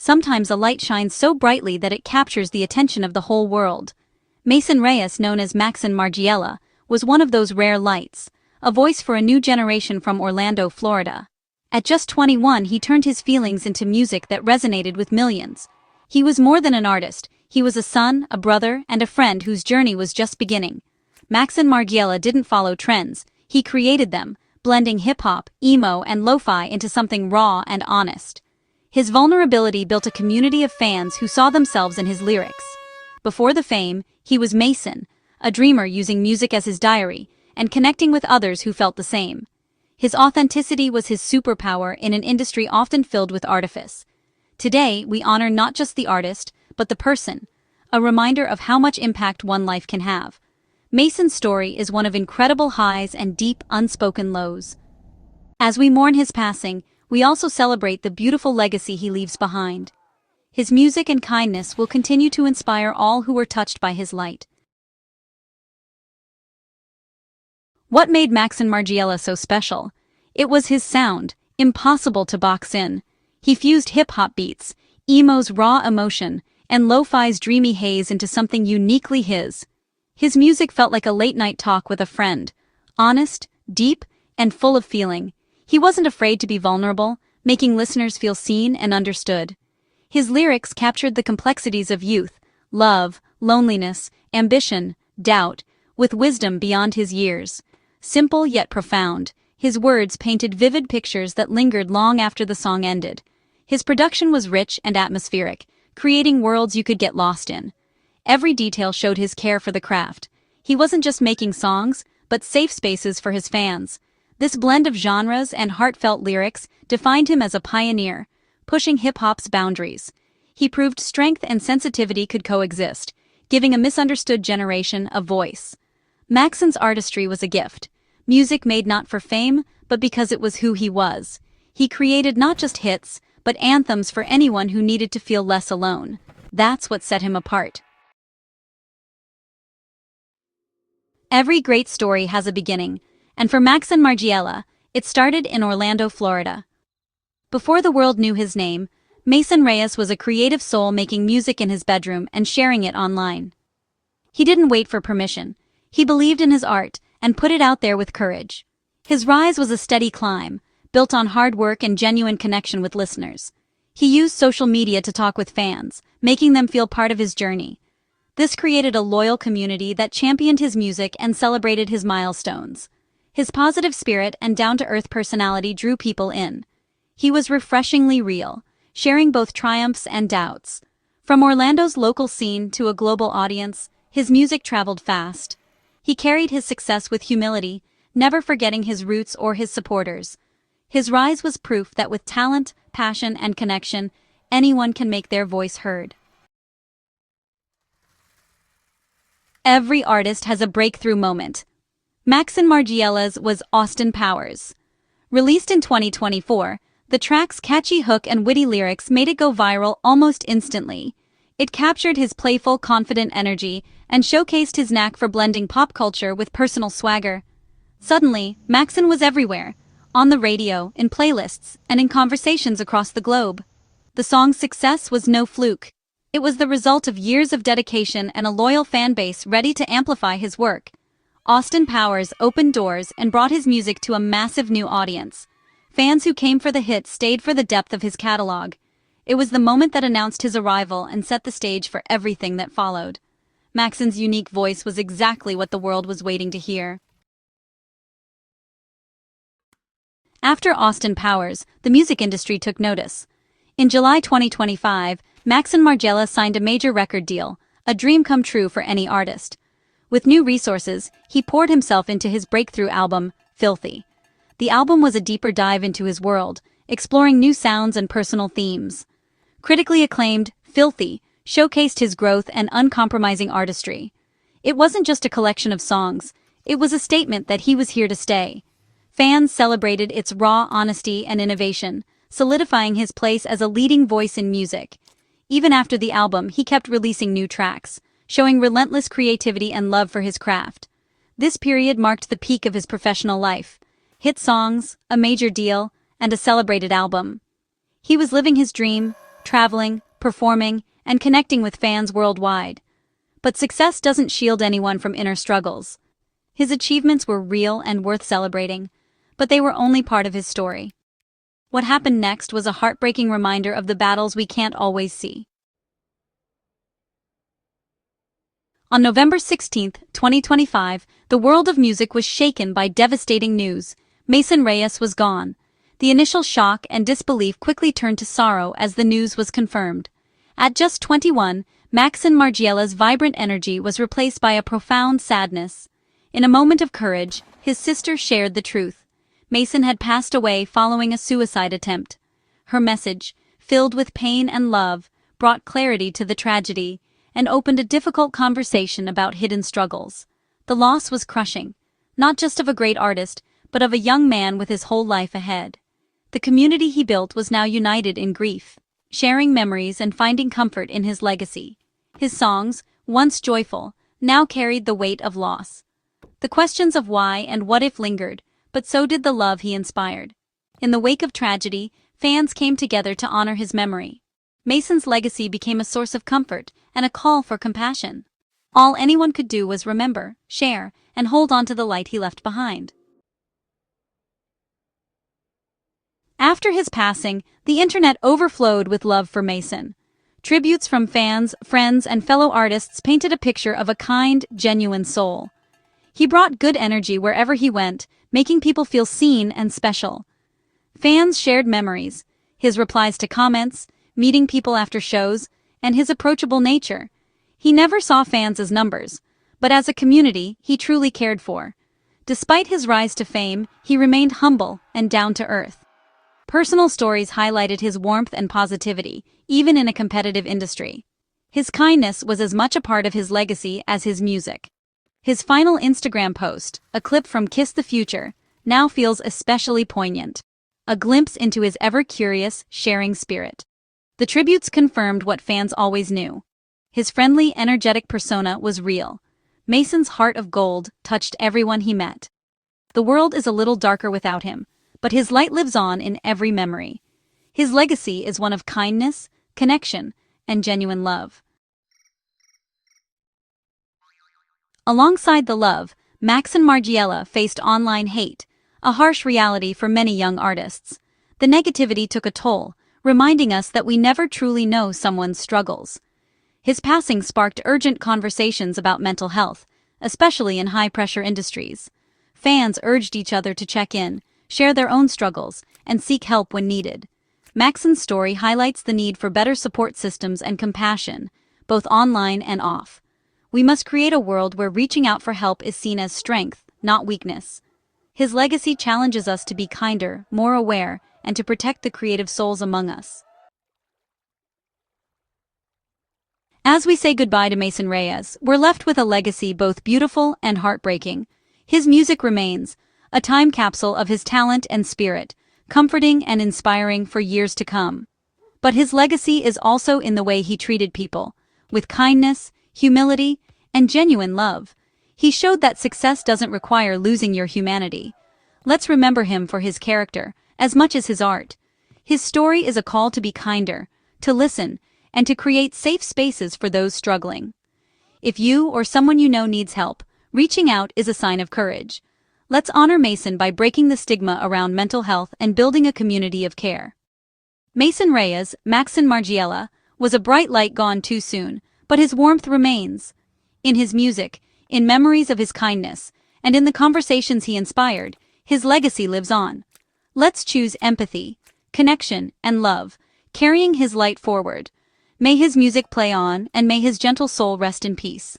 Sometimes a light shines so brightly that it captures the attention of the whole world. Mason Reyes, known as Maxon Margiela, was one of those rare lights, a voice for a new generation from Orlando, Florida. At just 21, he turned his feelings into music that resonated with millions. He was more than an artist, he was a son, a brother, and a friend whose journey was just beginning. Maxon Margiela didn't follow trends, he created them, blending hip-hop, emo, and lo-fi into something raw and honest. His vulnerability built a community of fans who saw themselves in his lyrics. Before the fame, he was Mason, a dreamer using music as his diary, and connecting with others who felt the same. His authenticity was his superpower in an industry often filled with artifice. Today, we honor not just the artist, but the person, a reminder of how much impact one life can have. Mason's story is one of incredible highs and deep, unspoken lows. As we mourn his passing, we also celebrate the beautiful legacy he leaves behind. His music and kindness will continue to inspire all who were touched by his light. What made Maxon Margiela so special? It was his sound, impossible to box in. He fused hip-hop beats, emo's raw emotion, and lo-fi's dreamy haze into something uniquely his. His music felt like a late-night talk with a friend, honest, deep, and full of feeling. He wasn't afraid to be vulnerable, making listeners feel seen and understood. His lyrics captured the complexities of youth, love, loneliness, ambition, doubt, with wisdom beyond his years. Simple yet profound, his words painted vivid pictures that lingered long after the song ended. His production was rich and atmospheric, creating worlds you could get lost in. Every detail showed his care for the craft. He wasn't just making songs, but safe spaces for his fans. This blend of genres and heartfelt lyrics defined him as a pioneer, pushing hip-hop's boundaries. He proved strength and sensitivity could coexist, giving a misunderstood generation a voice. Maxon's artistry was a gift, music made not for fame, but because it was who he was. He created not just hits, but anthems for anyone who needed to feel less alone. That's what set him apart. Every great story has a beginning, and for Maxon Margiela, it started in Orlando, Florida. Before the world knew his name, Mason Reyes was a creative soul making music in his bedroom and sharing it online. He didn't wait for permission. He believed in his art and put it out there with courage. His rise was a steady climb, built on hard work and genuine connection with listeners. He used social media to talk with fans, making them feel part of his journey. This created a loyal community that championed his music and celebrated his milestones. His positive spirit and down-to-earth personality drew people in. He was refreshingly real, sharing both triumphs and doubts. From Orlando's local scene to a global audience, his music traveled fast. He carried his success with humility, never forgetting his roots or his supporters. His rise was proof that with talent, passion, and connection, anyone can make their voice heard. Every artist has a breakthrough moment. Maxon Margiela's was Austin Powers. Released in 2024, the track's catchy hook and witty lyrics made it go viral almost instantly. It captured his playful, confident energy and showcased his knack for blending pop culture with personal swagger. Suddenly, Maxon was everywhere, on the radio, in playlists, and in conversations across the globe. The song's success was no fluke. It was the result of years of dedication and a loyal fan base ready to amplify his work. Austin Powers opened doors and brought his music to a massive new audience. Fans who came for the hit stayed for the depth of his catalog. It was the moment that announced his arrival and set the stage for everything that followed. Maxon's unique voice was exactly what the world was waiting to hear. After Austin Powers, the music industry took notice. In July 2025, Maxon Margiela signed a major record deal, a dream come true for any artist. With new resources, he poured himself into his breakthrough album, Filthy. The album was a deeper dive into his world, exploring new sounds and personal themes. Critically acclaimed, Filthy showcased his growth and uncompromising artistry. It wasn't just a collection of songs, it was a statement that he was here to stay. Fans celebrated its raw honesty and innovation, solidifying his place as a leading voice in music. Even after the album, he kept releasing new tracks, showing relentless creativity and love for his craft. This period marked the peak of his professional life. Hit songs, a major deal, and a celebrated album. He was living his dream, traveling, performing, and connecting with fans worldwide. But success doesn't shield anyone from inner struggles. His achievements were real and worth celebrating, but they were only part of his story. What happened next was a heartbreaking reminder of the battles we can't always see. On November 16, 2025, the world of music was shaken by devastating news. Mason Reyes was gone. The initial shock and disbelief quickly turned to sorrow as the news was confirmed. At just 21, Maxon Margiela's vibrant energy was replaced by a profound sadness. In a moment of courage, his sister shared the truth. Mason had passed away following a suicide attempt. Her message, filled with pain and love, brought clarity to the tragedy and opened a difficult conversation about hidden struggles. The loss was crushing, not just of a great artist, but of a young man with his whole life ahead. The community he built was now united in grief, sharing memories and finding comfort in his legacy. His songs, once joyful, now carried the weight of loss. The questions of why and what if lingered, but so did the love he inspired. In the wake of tragedy, fans came together to honor his memory. Mason's legacy became a source of comfort and a call for compassion. All anyone could do was remember, share, and hold on to the light he left behind. After his passing, the internet overflowed with love for Mason. Tributes from fans, friends, and fellow artists painted a picture of a kind, genuine soul. He brought good energy wherever he went, making people feel seen and special. Fans shared memories, his replies to comments, meeting people after shows, and his approachable nature. He never saw fans as numbers, but as a community he truly cared for. Despite his rise to fame, he remained humble and down to earth. Personal stories highlighted his warmth and positivity, even in a competitive industry. His kindness was as much a part of his legacy as his music. His final Instagram post, a clip from Kiss the Future, now feels especially poignant. A glimpse into his ever-curious, sharing spirit. The tributes confirmed what fans always knew. His friendly, energetic persona was real. Mason's heart of gold touched everyone he met. The world is a little darker without him, but his light lives on in every memory. His legacy is one of kindness, connection, and genuine love. Alongside the love, Maxon Margiela faced online hate, a harsh reality for many young artists. The negativity took a toll, reminding us that we never truly know someone's struggles. His passing sparked urgent conversations about mental health, especially in high-pressure industries. Fans urged each other to check in, share their own struggles, and seek help when needed. Maxon's story highlights the need for better support systems and compassion, both online and off. We must create a world where reaching out for help is seen as strength, not weakness. His legacy challenges us to be kinder, more aware, and to protect the creative souls among us. As we say goodbye to Mason Reyes, we're left with a legacy both beautiful and heartbreaking. His music remains, a time capsule of his talent and spirit, comforting and inspiring for years to come. But his legacy is also in the way he treated people, with kindness, humility, and genuine love. He showed that success doesn't require losing your humanity. Let's remember him for his character, as much as his art. His story is a call to be kinder, to listen, and to create safe spaces for those struggling. If you or someone you know needs help, reaching out is a sign of courage. Let's honor Mason by breaking the stigma around mental health and building a community of care. Mason Reyes, Maxon Margiela, was a bright light gone too soon, but his warmth remains. In his music, in memories of his kindness, and in the conversations he inspired, his legacy lives on. Let's choose empathy, connection, and love, carrying his light forward. May his music play on, and may his gentle soul rest in peace.